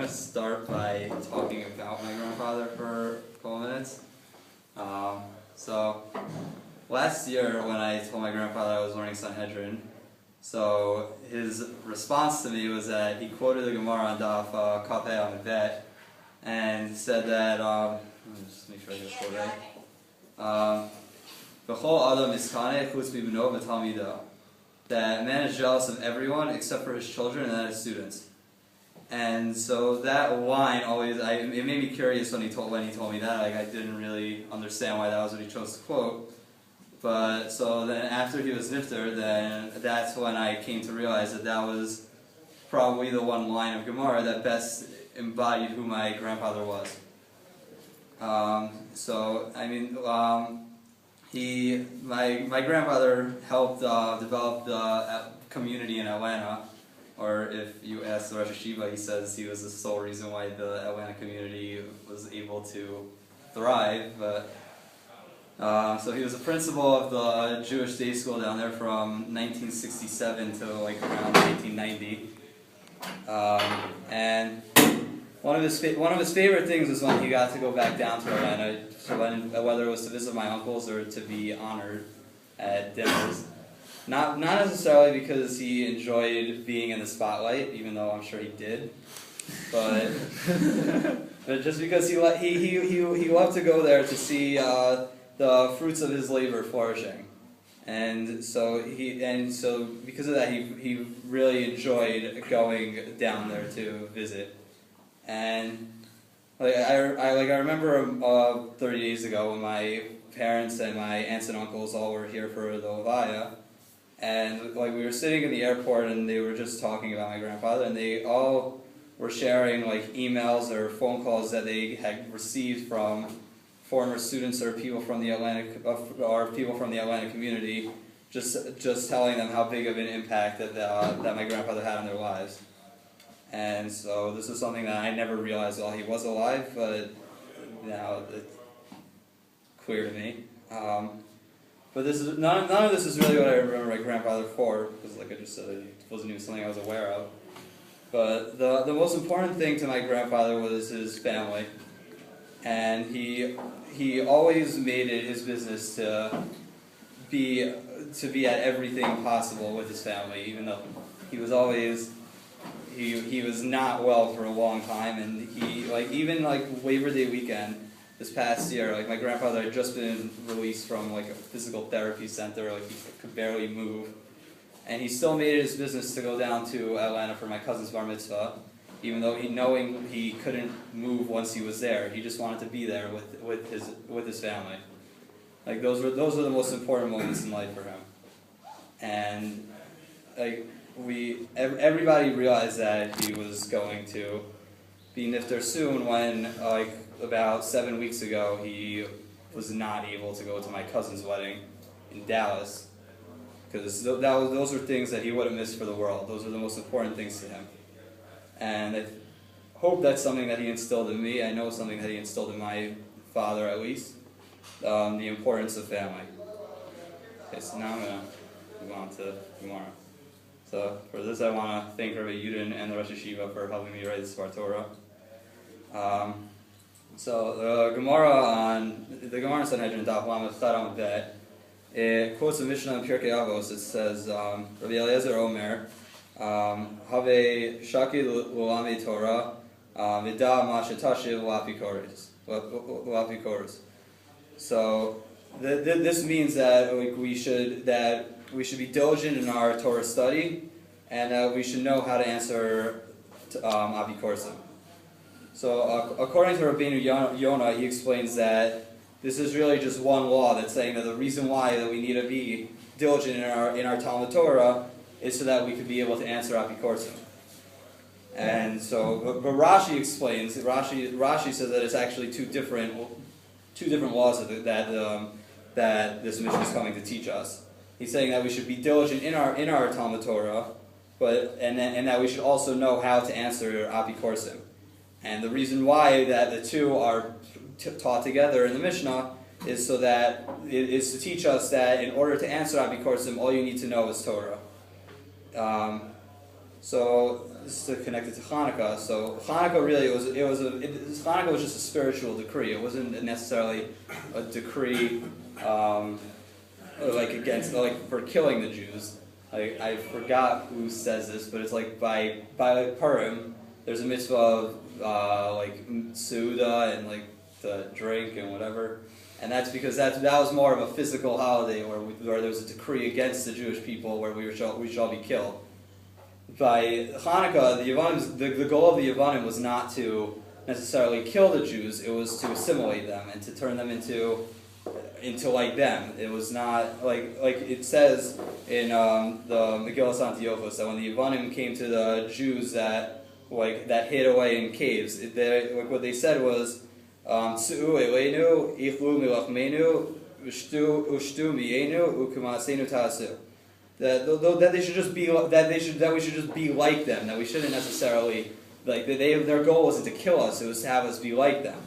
to start by talking about my grandfather for a couple minutes. So last year when I told my grandfather I was learning Sanhedrin, so his response to me was that he quoted the Gemara on Daf Kafeh on the vet and said that, let me just make sure I get this right. B'chol adam miskaneh chutz mibno v'talmido. That man is jealous of everyone except for his children and his students. And so that line always, it made me curious when he told me that. Like, I didn't really understand why that was what he chose to quote. But so then after he was nifter, then that's when I came to realize that that was probably the one line of Gemara that best embodied who my grandfather was. My grandfather helped develop the community in Atlanta, or if you ask the Rosh Hashiva, he says he was the sole reason why the Atlanta community was able to thrive. But so he was a principal of the Jewish day school down there from 1967 to like around 1990, and one of his favorite things was when he got to go back down to Atlanta, whether it was to visit my uncles or to be honored at dinners. Not necessarily because he enjoyed being in the spotlight, even though I'm sure he did, but just because he loved to go there to see the fruits of his labor flourishing, and so because of that he really enjoyed going down there to visit. And I remember 30 days ago when my parents and my aunts and uncles all were here for the Levaya, and like we were sitting in the airport and they were just talking about my grandfather, and they all were sharing like emails or phone calls that they had received from former students or people from the Atlanta community, just telling them how big of an impact that my grandfather had on their lives. And so this is something that I never realized while he was alive, but now it's clear to me. But this is none of this is really what I remember my grandfather for, because like I just said, it wasn't even something I was aware of. But the most important thing to my grandfather was his family, and he always made it his business to be at everything possible with his family, even though he was always. He was not well for a long time, and even Labor Day weekend this past year, like my grandfather had just been released from like a physical therapy center, like he could barely move, and he still made it his business to go down to Atlanta for my cousin's bar mitzvah, even though knowing he couldn't move once he was there. He just wanted to be there with his family. Like those were the most important moments in life for him, and like. Everybody realized that he was going to be nifter soon when, like, about 7 weeks ago, he was not able to go to my cousin's wedding in Dallas, because those were things that he would have missed for the world. Those are the most important things to him. And I hope that's something that he instilled in me. I know something that he instilled in my father, at least, the importance of family. Okay, so now I'm going to move on to Gemara. So for this, I want to thank Rabbi Yudin and the Rosh Hashiva for helping me write this Svar Torah. So the Gemara in Sanhedrin Daf Lamed Chad Amud Bet, it quotes a Mishnah in Pirkei Avos. It says, Rabbi Eliezer Omer, Have Shaki L'Lamei Torah, Vida Ma Shetashiv L'Apikoros. So this means that we should be diligent in our Torah study, and we should know how to answer Apikorsim. So according to Rabbeinu Yonah, he explains that this is really just one law that's saying that the reason why that we need to be diligent in our Talmud Torah is so that we could be able to answer Apikorsim. And so, but Rashi explains. Rashi says that it's actually two different laws that this mission is coming to teach us. He's saying that we should be diligent in our Talmud Torah, and that we should also know how to answer Apikorsim. And the reason why that the two are taught together in the Mishnah is so that it is to teach us that in order to answer Apikorsim, all you need to know is Torah. So this is connected to Hanukkah. So Hanukkah really Hanukkah was just a spiritual decree. It wasn't necessarily a decree like against for killing the Jews. I forgot who says this, but it's like by Purim, there's a mitzvah of like Seuda and like the drink and whatever, and that's because that was more of a physical holiday where there was a decree against the Jewish people where we should all be killed. By Hanukkah, the goal of the Yevanim was not to necessarily kill the Jews; it was to assimilate them and to turn them into like them. It was not like it says in the Megillas Antiochos that when the Yevanim came to the Jews that hid away in caves, what they said was, "Tzu'u eleinu, ichlu milachmenu, ushtu mienu, ukumasenu ta'asu." That we should just be like them. That we shouldn't necessarily their goal wasn't to kill us; it was to have us be like them.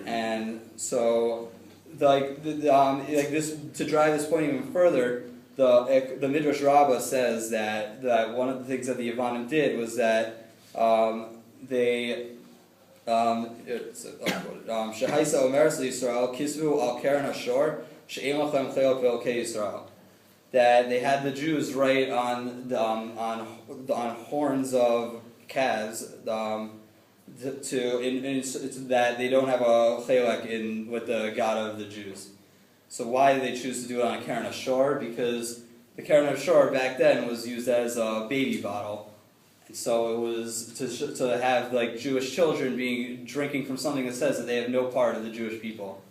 And so, this to drive this point even further, the Midrash Rabbah says that one of the things that the Yevanim did was that they Shehaisa omeres Yisrael kisvu al keren hashor she'en lachem chelok ve'elkei Yisrael. That they had the Jews write on horns of calves that they don't have a chelek with the God of the Jews. So why did they choose to do it on a keren hashor? Because the keren hashor back then was used as a baby bottle, and so it was to have Jewish children drinking from something that says that they have no part of the Jewish people.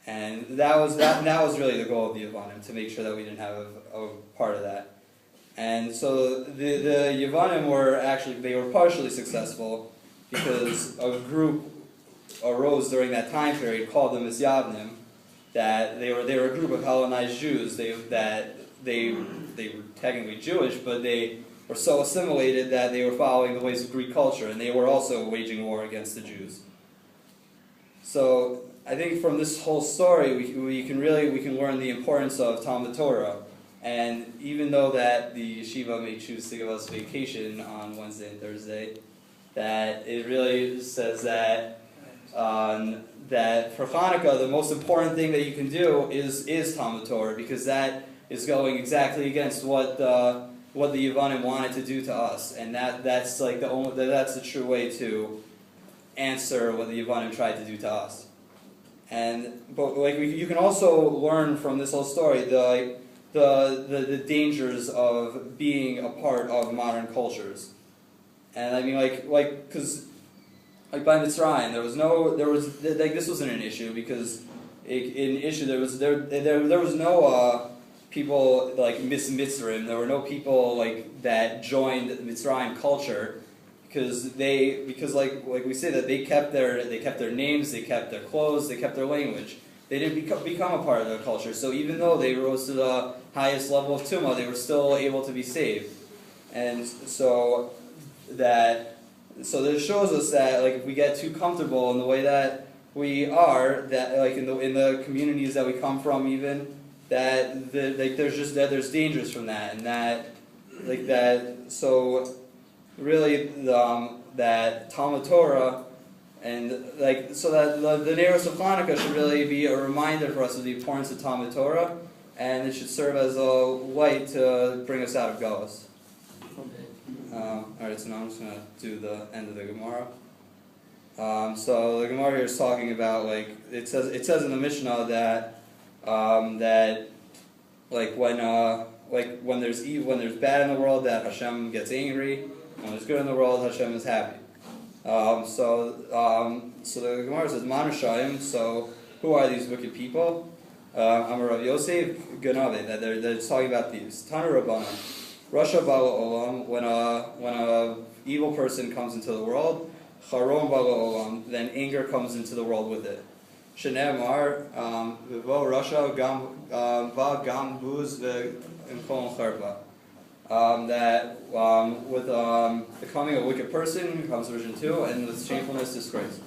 And that was really the goal of the Yevanim, to make sure that we didn't have a part of that. And so the Yevanim were partially successful because a group arose during that time period called the Misyavnim, that they were a group of Hellenized Jews. They were technically Jewish, but they were so assimilated that they were following the ways of Greek culture, and they were also waging war against the Jews. So I think from this whole story, we can learn the importance of Talmud Torah. And even though that the yeshiva may choose to give us vacation on Wednesday and Thursday, that it really says that that for Hanukkah, the most important thing that you can do is Talmud Torah, because that is going exactly against what the Yevanim wanted to do to us, and that's the true way to answer what the Yevanim tried to do to us. But you can also learn from this whole story the dangers of being a part of modern cultures. And I mean, because by Mitzrayim, this wasn't an issue, because there was no people like Mitzrayim. There were no people that joined Mitzrayim culture, because like we say, that they kept their names, they kept their clothes, they kept their language. They didn't become a part of their culture. So even though they rose to the highest level of tumah, they were still able to be saved. And so this shows us that if we get too comfortable in the way that we are, that in the communities that we come from, even that there's dangers from that, and that so really that Talmud Torah, and so that the Neiros of Hanukkah should really be a reminder for us of the importance of Talmud Torah, and it should serve as a light to bring us out of Galus. Alright, so now I'm just going to do the end of the Gemara. So the Gemara here is talking about, it says in the Mishnah that when there's bad in the world, that Hashem gets angry. When there's good in the world, Hashem is happy. So the Gemara says, Manushayim, so who are these wicked people? Amar Rav Yosef Ganave, that they're talking about these. Tanu Rabbanan, Rasha Bala Olam, when a evil person comes into the world, Charon Bala Olam, then anger comes into the world with it. Shenemar, Vivo Rasha Va Gam Buz V'Imkon Charpa. That with becoming a wicked person comes version 2, and with shamefulness, disgrace.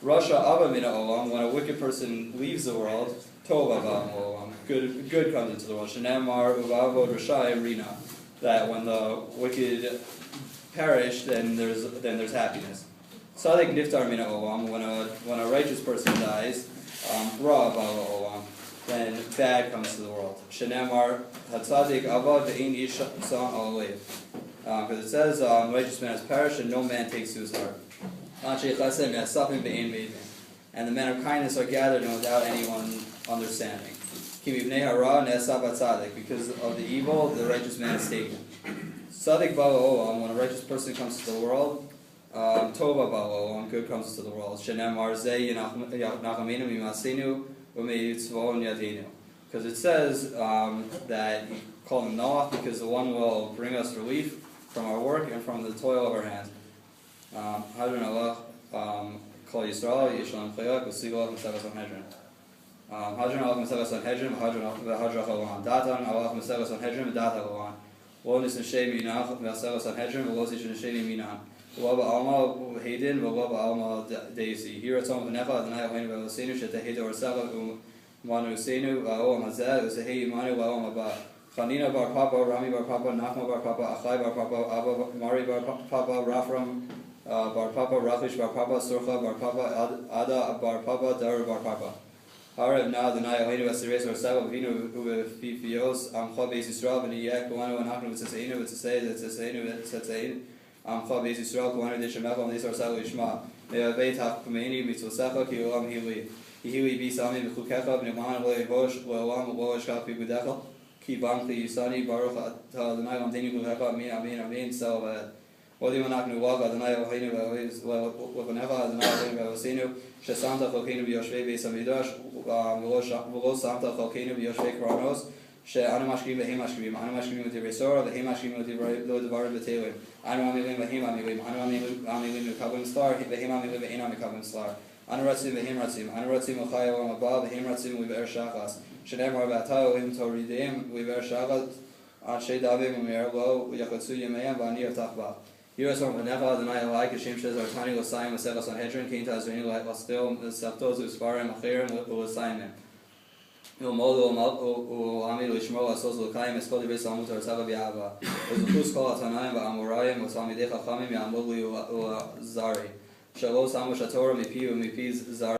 Rasha Abba Mina Olam, when a wicked person leaves the world, Tova Olam, good comes into the world. Shenemar Uvavod Rashayim Rina, that when the wicked perish, then there's happiness. Tzaddik niftar min ha'olam, when a righteous person dies, ra ba'al ha'olam, then bad comes to the world. Shenemar hatzaddik avad ve'ein ish son alav. Because it says, righteous man has perished and no man takes to his heart. And the men of kindness are gathered and without anyone understanding. Because of the evil, the righteous man is taken. Tzaddik ba'al, when a righteous person comes to the world, tova ba'al, good comes to the world. Because it says that you call him Noah, because the one will bring us relief from our work and from the toil of our hands. Hadron Allah, Kol Yisrael, Yishalam Chayak, Usigol, Mesegas Sanhedrin. Hadron Allah, Mesegas Sanhedrin, Hadron Chalan. Datan Allah, Mesegas Sanhedrin, Datan Chalan. Lo Nisnashei Minach, Mesegas Sanhedrin, Lo Nisnashei Minan. Lo Alma Hayden, Lo Alma Deisi. Here it's on Nefa, the night when we will see you, Shetahid or Saba, Manu Senu, Oam Hazad, Usahi Manu, Oam Abba. Chanina bar Papa, Rami bar Papa, Nachma bar Papa, Achai bar Papa, Abba, Mari bar Papa, Rafram bar Papa, Rachish bar Papa, Surcha bar Papa, Ada bar Papa, Dar bar Papa. Harav na Adonai Eloheinu v'Sireis v'Sava v'Vinu u'v'Fifios Amcha Beis Yisrael v'Niyek K'lanu v'Nachnu v'Tzeseinu v'Tzeseinu v'Tzeseinu Amcha Beis Yisrael K'lanu d'Shemecha v'Nisar Sal Yishma Me'avei Tachkumeini Mitzvosecha Ki Olam Hili Hili B'Sami V'Chukecha V'Nimhan V'Le'vosh V'Olam V'Oshkach V'Gudecha Ki Bamchi Yisani Baruch Adonai Lamdeni V'Lecha Amin Amin Amin So Odi Manachnu Wav Adonai Eloheinu V'Necha Adonai Eloheinu V'Osinu Shesamta Cholkeinu B'Yoshvei Beis HaMikdash V'lo Samta Cholkeinu B'Yoshvei Kronos She'anu Mashkim V'Hem Mashkim Anu Mashkim V'Divrei Sorah V'Hem Mashkim V'Divrei Lo Devarim V'Teilim Anu Amilim V'Hem Amilim Anu Amilim V'Kavim Star V'Hem Amilim V'Ein Amikavim Star Anu Ratzim V'Hem Ratzim Anu Ratzim V'Chai Olam Haba V'Hem Ratzim V'Ver Shachas She'nemar V'Ata Elohim Torideim V'Ver Shachas Ad Shei Davim V'Mer Lo Yachotzu Yemeim V'Ani Avtach Ba. Here is from Nefa Adonai Elai Kashem Shez Artani L'Sayim L'Secha Sanhedrin Kein Tazrein L'Stil L'Saftos L'Sfarim Achirim L'Sayim L'Modu L'Ami L'Shmo L'Sos L'Kayim Eskodi Beis Amut Artzava B'Yava L'Zuchus Kol Atanayim V'Amorayim L'Talmidei Chachamim Ya'amud L'Zari Shalo Samu Shatorah Mipi Zari